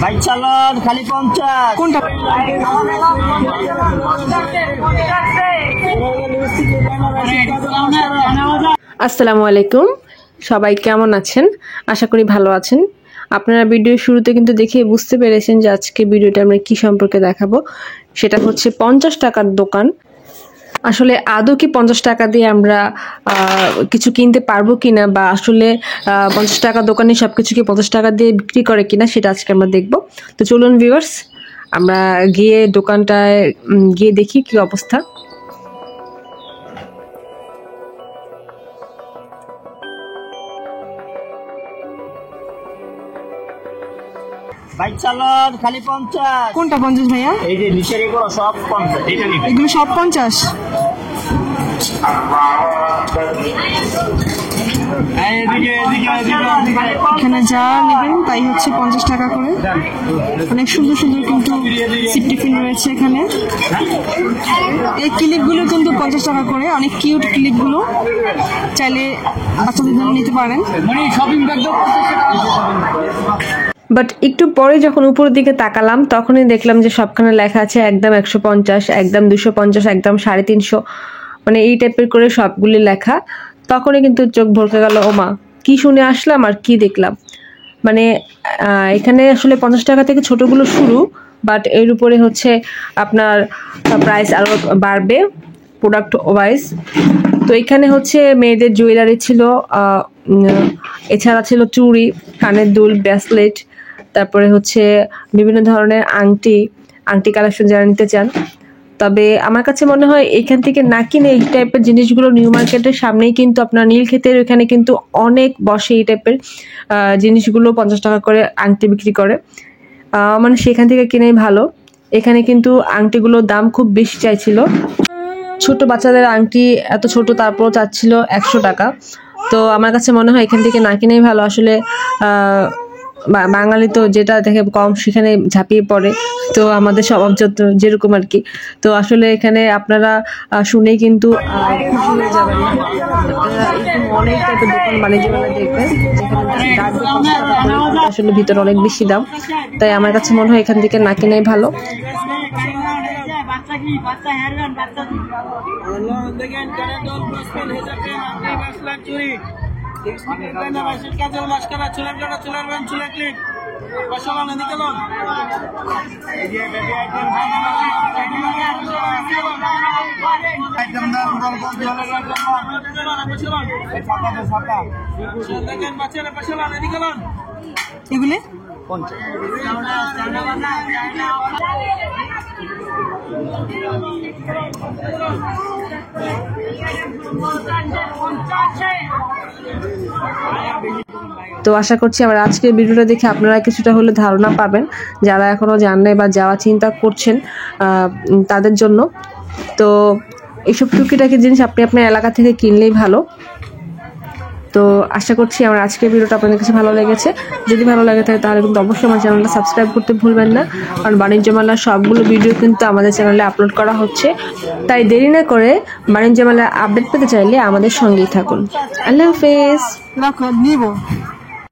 ভাই চালান খালি 50 কোনটা? আসসালামু আলাইকুম, সবাই কেমন আছেন? আশা করি ভালো আছেন। আপনারা ভিডিওর শুরুতে কিন্তু দেখে বুঝতে পেরেছেন যে আজকে ভিডিওটা আমরা কি সম্পর্কে দেখাবো। সেটা হচ্ছে 50 টাকার দোকান। আসলে আদৌ কি 50 টাকা দিয়ে আমরা কিছু কিনতে পারবো কিনা, বা আসলে 50 টাকা দোকানে সবকিছু কি 50 টাকা দিয়ে বিক্রি করে কিনা, সেটা আজকে আমরা দেখবো। তো চলুন ভিউয়ার্স, আমরা গিয়ে দোকানটায় গিয়ে দেখি কি অবস্থা। ভাই চালান খালি 50 কোনটা 50 ভাইয়া? এই যে নিচের এগুলো সব 50 এটা নিবেন। এগুলো সব 50? এখানে যা নেবেন তাই হচ্ছে 50 টাকা করে। অনেক সুন্দর সুন্দর কিন্তু সিপ টিফিন রয়েছে এখানে। এই ক্লিপগুলো কিন্তু 50 টাকা করে, অনেক কিউট ক্লিপগুলো, চাইলে বাচ্চাদের জন্য নিতে পারেন। বাট একটু পরে যখন উপরের দিকে তাকালাম তখনই দেখলাম যে সবখানে লেখা আছে একদম 150, একদম 250, একদম 350, মানে এই টাইপের করে সবগুলি লেখা। তখনই কিন্তু চোখ ভরকে গেল, ওমা কি শুনে আসলাম আর কি দেখলাম। মানে এখানে আসলে 50 টাকা থেকে ছোটগুলো শুরু, বাট এর উপরে হচ্ছে আপনার প্রাইস আরো বাড়বে প্রোডাক্ট ওয়াইজ। তো এখানে হচ্ছে মেয়েদের জুয়েলারি ছিল, এছাড়া ছিল চুড়ি, কানের দুল, ব্রেসলেট, তারপরে হচ্ছে বিভিন্ন ধরনের আংটি কালেকশন যারা নিতে চান। তবে আমার কাছে মনে হয় এখান থেকে না কিনে এই টাইপের জিনিসগুলো নিউ মার্কেটের সামনেই কিন্তু আপনার নীলক্ষেতের ওইখানে কিন্তু অনেক বসে এই টাইপের জিনিসগুলো 50 টাকা করে আংটি বিক্রি করে, মানে সেখান থেকে কিনেই ভালো। এখানে কিন্তু আংটিগুলোর দাম খুব বেশি চাইছিল। ছোট বাচ্চাদের আংটি এত ছোট, তারপর চাচ্ছিল 100 টাকা। তো আমার কাছে মনে হয় এখান থেকে না কিনেই ভালো। আসলে বাঙালি তো যেটা দেখে কম সেখানে ঝাঁপিয়ে পড়ে, তো আমাদের স্বভাব যত যেরকম আর কি। তো আসলে এখানে আপনারা শুনেই কিন্তু খুশি হয়ে যাবেন না। এরকম অনেক টাইপের দোকান বাণিজ্য মেলা দেখবেন যেখানে আসলে ভিতরে অনেক বেশি দাম। তাই আমার কাছে মনে হয় এখান থেকে না কিনাই ভালো। এগুলি তো আশা করছি আমার আজকের ভিডিওটা দেখে আপনারা কিছুটা হলে ধারণা পাবেন, যারা এখনো যান নাই বা যাওয়া চিন্তা করছেন তাদের জন্য। তো এইসব টুকিটাকি জিনিস আপনি আপনার এলাকা থেকে কিনলেই ভালো। তো আশা করছি আমার আজকের ভিডিওটা আপনাদের কাছে ভালো লেগেছে। যদি ভালো লাগে থাকে তাহলে কিন্তু অবশ্যই আমার চ্যানেলটা সাবস্ক্রাইব করতে ভুলবেন না, কারণ বাণিজ্য মেলার সবগুলো ভিডিও কিন্তু আমাদের চ্যানেলে আপলোড করা হচ্ছে। তাই দেরি না করে বাণিজ্য মেলার আপডেট পেতে চাইলে আমাদের সঙ্গেই থাকুন। আল্লাহ হাফেজ।